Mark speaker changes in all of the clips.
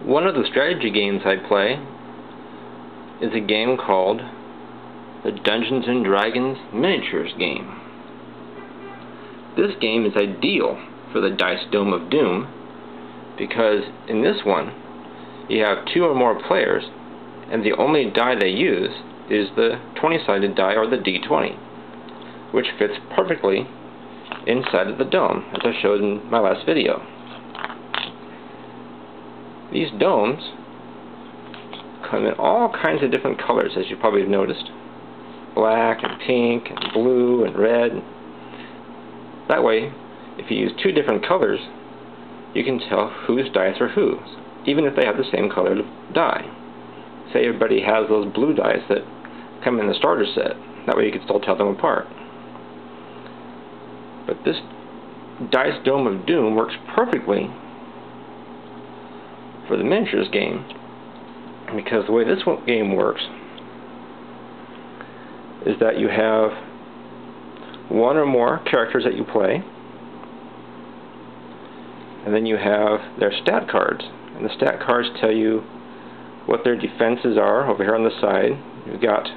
Speaker 1: One of the strategy games I play is a game called the Dungeons & Dragons Miniatures game. This game is ideal for the Dice Dome of Doom because in this one you have 2 or more players and the only die they use is the 20-sided die, or the D20, which fits perfectly inside of the dome, as I showed in my last video. These domes come in all kinds of different colors, as you probably have noticed. Black and pink and blue and red. That way, if you use 2 different colors, you can tell whose dice are whose, even if they have the same colored die. Say everybody has those blue dice that come in the starter set. That way you can still tell them apart. But this Dice Dome of Doom works perfectly for the miniatures game, because the way this game works is that you have 1 or more characters that you play, and then you have their stat cards, and the stat cards tell you what their defenses are. Over here on the side you've got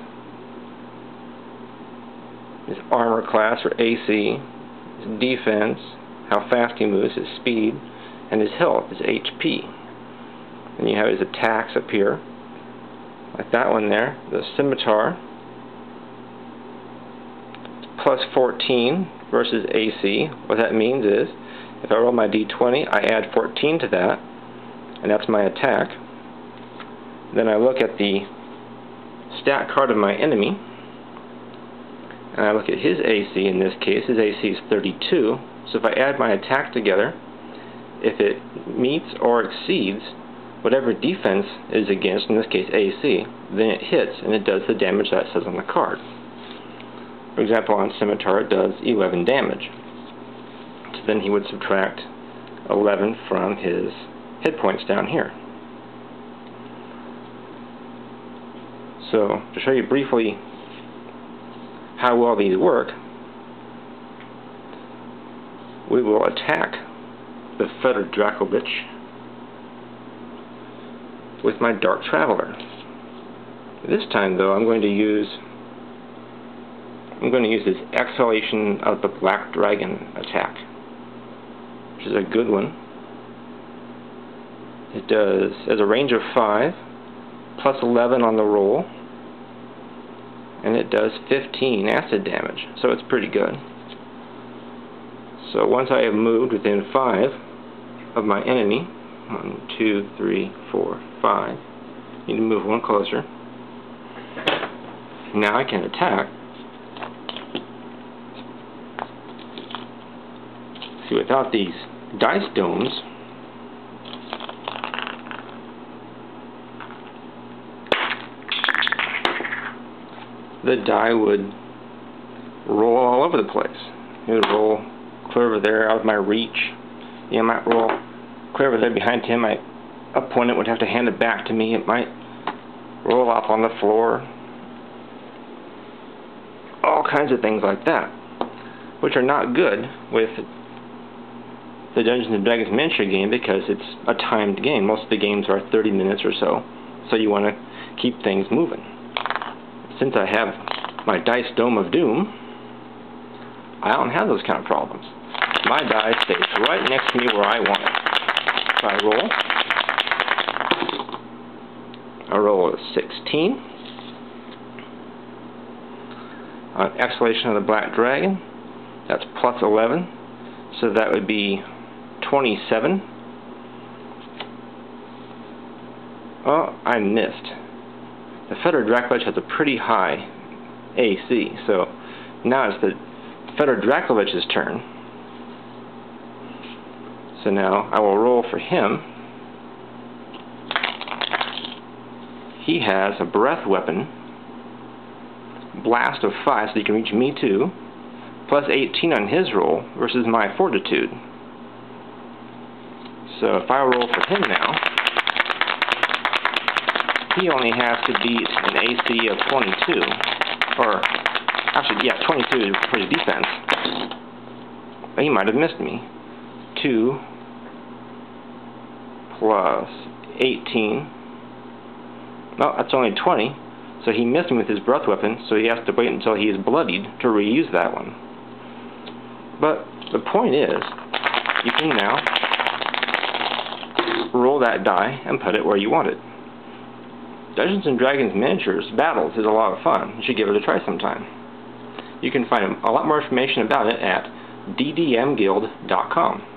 Speaker 1: his armor class, or AC, his defense, how fast he moves, his speed, and his health, his HP. And you have his attacks up here, like that one there, the scimitar, plus 14 versus AC. What that means is, if I roll my D20, I add 14 to that, and that's my attack. Then I look at the stat card of my enemy, and I look at his AC. In this case, his AC is 32, so if I add my attack together, if it meets or exceeds whatever defense is against, in this case AC, then it hits and it does the damage that says on the card. For example, on Scimitar it does 11 damage. So then he would subtract 11 from his hit points down here. So, to show you briefly how well these work, we will attack the Fettered Dracolich with my Dark Traveler. This time, though, I'm going to use this Exhalation of the Black Dragon attack, which is a good one. It has a range of 5, plus 11 on the roll, and it does 15 acid damage, so it's pretty good. So once I have moved within 5 of my enemy, 1, 2, 3, 4, 5, need to move 1 closer. Now I can attack. See, without these dice domes, the die would roll all over the place. It would roll clear over there, out of my reach. It might roll clear over there behind him. My opponent would have to hand it back to me. It might roll off on the floor. All kinds of things like that, which are not good with the Dungeons & Dragons miniature game, because it's a timed game. Most of the games are 30 minutes or so, so you want to keep things moving. Since I have my Dice Dome of Doom, I don't have those kind of problems. My die stays right next to me where I want it. So I roll a 16. On Exhalation of the Black Dragon, that's plus 11, so that would be 27. Oh, I missed. The Fettered Dracolich has a pretty high AC, so now it's the Fettered Dracolich's turn. So now I will roll for him. He has a breath weapon, blast of 5, so he can reach me too, plus 18 on his roll versus my fortitude. So if I roll for him now, he only has to beat an AC of 22, or actually, yeah, 22 for his defense. But he might have missed me. 2 plus 18. No, that's only 20. So he missed me with his breath weapon, so he has to wait until he is bloodied to reuse that one. But the point is, you can now roll that die and put it where you want it. Dungeons & Dragons Miniatures Battles is a lot of fun. You should give it a try sometime. You can find a lot more information about it at ddmguild.com.